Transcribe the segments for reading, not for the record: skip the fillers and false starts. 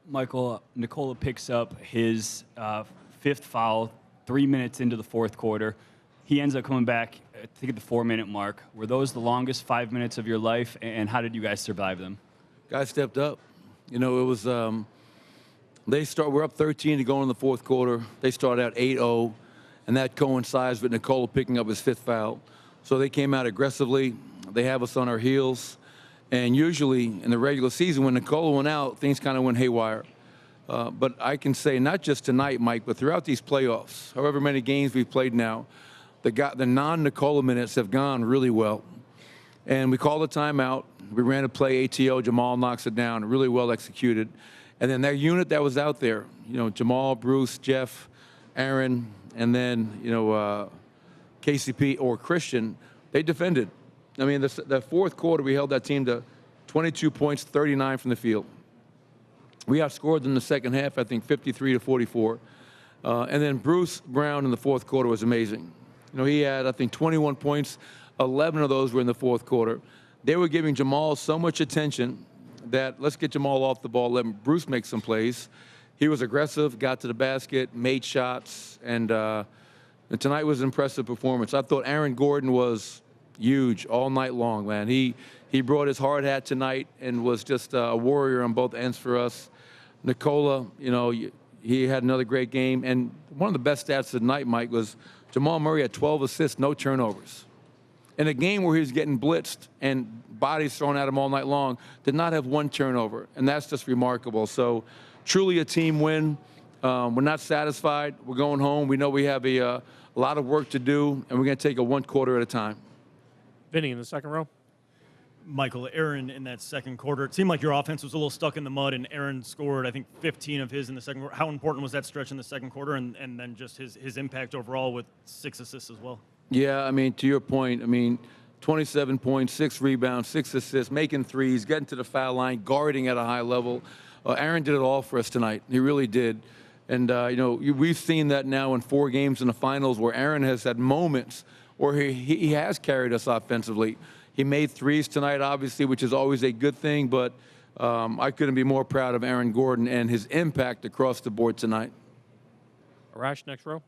Michael, Nikola picks up his fifth foul 3 minutes into the fourth quarter. He ends up coming back, I think, at the 4-minute mark. Were those the longest 5 minutes of your life, and how did you guys survive them? Guys stepped up. You know, it was we're up 13 to go in the fourth quarter. They started out 8-0, and that coincides with Nikola picking up his fifth foul. So they came out aggressively. They have us on our heels. And usually in the regular season, when Nikola went out, things kind of went haywire. But I can say not just tonight, Mike, but throughout these playoffs, however many games we've played now, the non-Nikola minutes have gone really well. And we called a timeout. We ran a play, ATO. Jamal knocks it down, really well executed. And then that unit that was out there, you know, Jamal, Bruce, Jeff, Aaron, and then, you know, KCP or Christian, they defended. I mean, the fourth quarter, we held that team to 22 points, 39 from the field. We outscored in the second half, I think, 53-44. And then Bruce Brown in the fourth quarter was amazing. You know, he had, I think, 21 points. 11 of those were in the fourth quarter. They were giving Jamal so much attention that let's get Jamal off the ball, let Bruce make some plays. He was aggressive, got to the basket, made shots, and tonight was an impressive performance. I thought Aaron Gordon was huge all night long, man. He brought his hard hat tonight and was just a warrior on both ends for us. Nikola, you know, he had another great game. And one of the best stats tonight, Mike, was Jamal Murray had 12 assists, no turnovers. In a game where he was getting blitzed and bodies thrown at him all night long, did not have one turnover. And that's just remarkable. So truly a team win. We're not satisfied. We're going home. We know we have a lot of work to do, and we're going to take it one quarter at a time. Vinny in the second row. Michael, Aaron in that second quarter, it seemed like your offense was a little stuck in the mud, and Aaron scored, I think, 15 of his in the second quarter. How important was that stretch in the second quarter, and then just his impact overall with 6 assists as well? Yeah, I mean, to your point, I mean, 27 points, 6 rebounds, 6 assists, making threes, getting to the foul line, guarding at a high level. Aaron did it all for us tonight. He really did. And, you know, we've seen that now in 4 games in the finals where Aaron has had moments where he has carried us offensively. He made threes tonight, obviously, which is always a good thing, but I couldn't be more proud of Aaron Gordon and his impact across the board tonight. Arash, next row.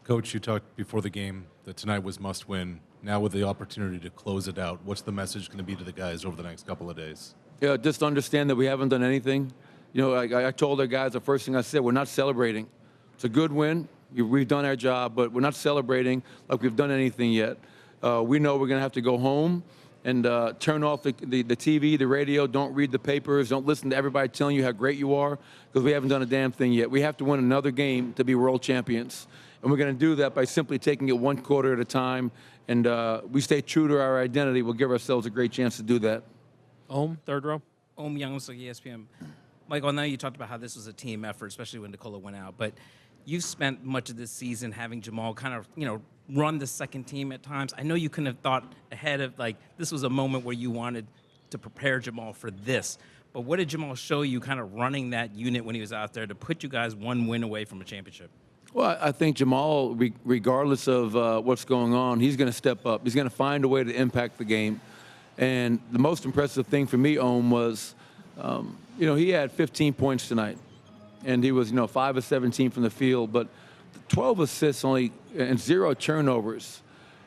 Coach, you talked before the game that tonight was must win. Now with the opportunity to close it out, what's the message going to be to the guys over the next couple of days? Yeah, just understand that we haven't done anything. You know, I told our guys, the first thing I said, we're not celebrating. It's a good win. We've done our job, but we're not celebrating like we've done anything yet. We know we're going to have to go home and turn off the TV, the radio. Don't read the papers. Don't listen to everybody telling you how great you are, because we haven't done a damn thing yet. We have to win another game to be world champions. And we're going to do that by simply taking it one quarter at a time. And we stay true to our identity. We'll give ourselves a great chance to do that. Third row. Youngster, ESPN. Michael, I know you talked about how this was a team effort, especially when Nikola went out. But you've spent much of this season having Jamal kind of, you know, run the second team at times. I know you couldn't have thought ahead of, like, this was a moment where you wanted to prepare Jamal for this. But what did Jamal show you kind of running that unit when he was out there to put you guys one win away from a championship? Well, I think Jamal, regardless of what's going on, he's going to step up. He's going to find a way to impact the game. And the most impressive thing for me, was, you know, he had 15 points tonight. And he was, you know, 5 of 17 from the field. But 12 assists only and 0 turnovers.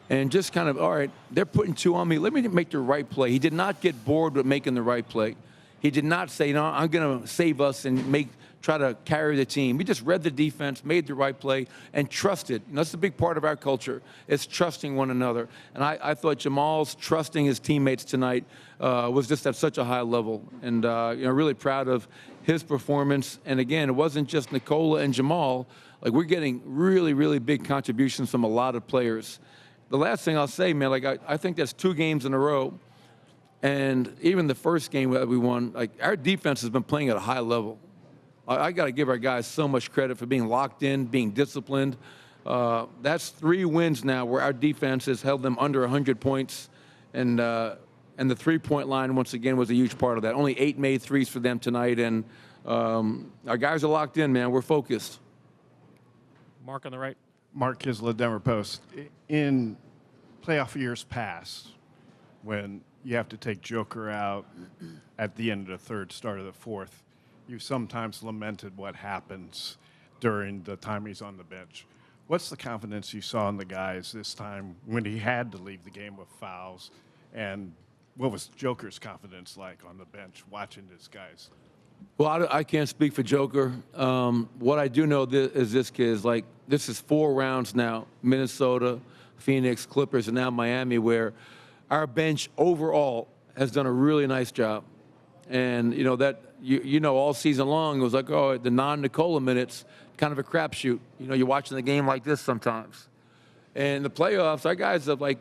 And just kind of, all right, they're putting 2 on me. Let me make the right play. He did not get bored with making the right play. He did not say, no, I'm going to save us and try to carry the team. He just read the defense, made the right play, and trusted. You know, that's a big part of our culture, is trusting one another. And I thought Jamal's trusting his teammates tonight was just at such a high level. And, you know, really proud of his performance. And, again, it wasn't just Nikola and Jamal. Like, we're getting really, really big contributions from a lot of players. The last thing I'll say, man, like, I think that's 2 games in a row. And even the first game that we won, like, our defense has been playing at a high level. I got to give our guys so much credit for being locked in, being disciplined. That's 3 wins now where our defense has held them under 100 points. And the 3-point line, once again, was a huge part of that. Only 8 made threes for them tonight. And our guys are locked in, man. We're focused. Mark on the right. Mark Kisla, Denver Post. In playoff years past, when you have to take Joker out at the end of the third, start of the fourth, you sometimes lamented what happens during the time he's on the bench. What's the confidence you saw in the guys this time when he had to leave the game with fouls? And what was Joker's confidence like on the bench watching these guys? Well, I can't speak for Joker. What I do know is this kid is like, this is 4 rounds now, Minnesota, Phoenix, Clippers, and now Miami, where our bench overall has done a really nice job. And, you know, that, you know, all season long, it was like, oh, the non-Nikola minutes, kind of a crapshoot. You know, you're watching the game like this sometimes. And the playoffs, our guys have, like,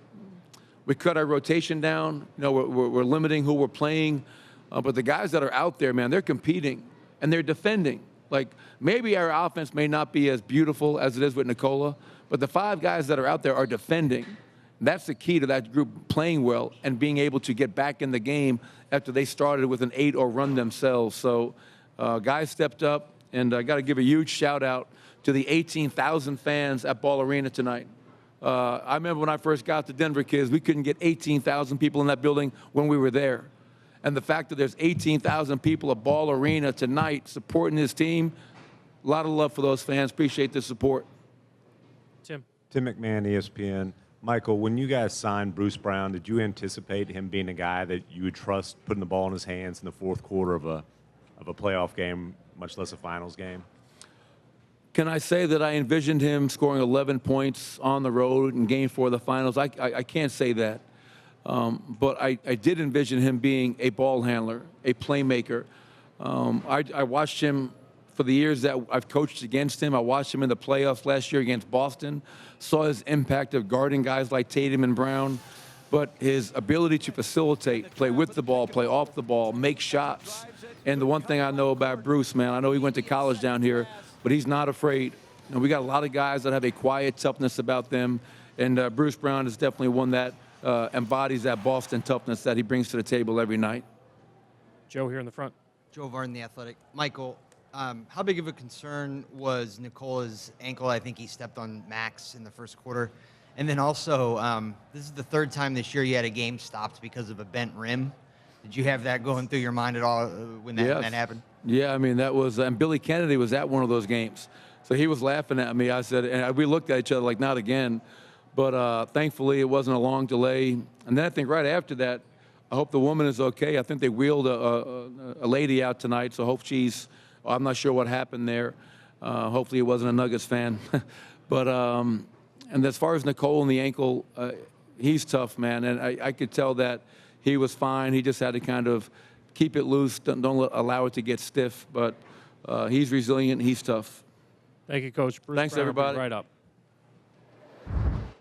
we cut our rotation down. You know, we're limiting who we're playing. But the guys that are out there, man, they're competing and they're defending. Like, maybe our offense may not be as beautiful as it is with Nikola, but the 5 guys that are out there are defending. That's the key to that group playing well and being able to get back in the game after they started with an 8 or run themselves. So guys stepped up, and I got to give a huge shout out to the 18,000 fans at Ball Arena tonight. I remember when I first got to Denver, kids, we couldn't get 18,000 people in that building when we were there. And the fact that there's 18,000 people at Ball Arena tonight supporting his team, a lot of love for those fans. Appreciate the support. Tim. Tim McMahon, ESPN. Michael, when you guys signed Bruce Brown, did you anticipate him being a guy that you would trust putting the ball in his hands in the fourth quarter of a playoff game, much less a finals game? Can I say that I envisioned him scoring 11 points on the road in Game 4 of the finals? I can't say that. But I did envision him being a ball handler, a playmaker. I watched him for the years that I've coached against him. I watched him in the playoffs last year against Boston, saw his impact of guarding guys like Tatum and Brown, but his ability to facilitate, play with the ball, play off the ball, make shots. And the one thing I know about Bruce, man, I know he went to college down here, but he's not afraid. You know, we got a lot of guys that have a quiet toughness about them, and Bruce Brown is definitely one that embodies that Boston toughness that he brings to the table every night. Joe here in the front. Joe Varden, The Athletic. Michael, how big of a concern was Nikola's ankle? I think he stepped on Max in the first quarter. And then also, this is the 3rd time this year you had a game stopped because of a bent rim. Did you have that going through your mind at all when that happened? Yeah, I mean, that was, and Billy Kennedy was at one of those games. So he was laughing at me. I said, and we looked at each other like, not again. But thankfully, it wasn't a long delay. And then I think right after that, I hope the woman is okay. I think they wheeled a lady out tonight, so hope she's, I'm not sure what happened there. Hopefully it wasn't a Nuggets fan. But, and as far as Nicole and the ankle, he's tough, man. And I could tell that he was fine. He just had to kind of keep it loose, don't allow it to get stiff. But he's resilient, he's tough. Thank you, Coach. Bruce Thanks, Brown will be everybody. Right up.